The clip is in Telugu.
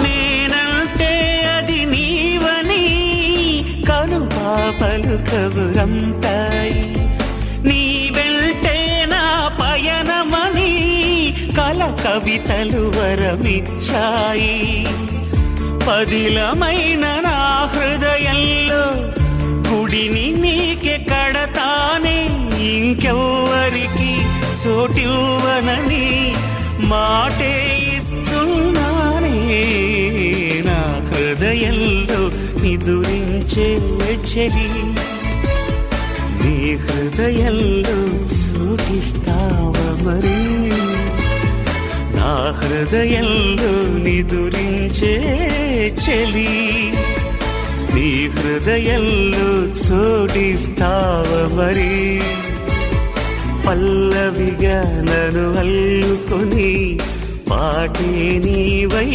నేనంటే అది నీవని కనుపాపలు కబురంతాయి. నీ వెంటే నా పయనమని కల కవితలు వరమిచ్చాయి. పదిలమైన నా హృదయంలో గుడిని నీకే కడతానే, ఇంకెవ్వరికి చోటివ్వనని మాటే ఇస్తున్నానే. నా హృదయంలో నిదురించే చెలి, నీ హృదయంలో చోటిస్తావా మరి? నా హృదయంలో నిదురించే చెలి, నీ హృదయంలో చోటిస్తావా మరి? పల్లవిగా నన్ను అల్లుకొని పాటే నీవై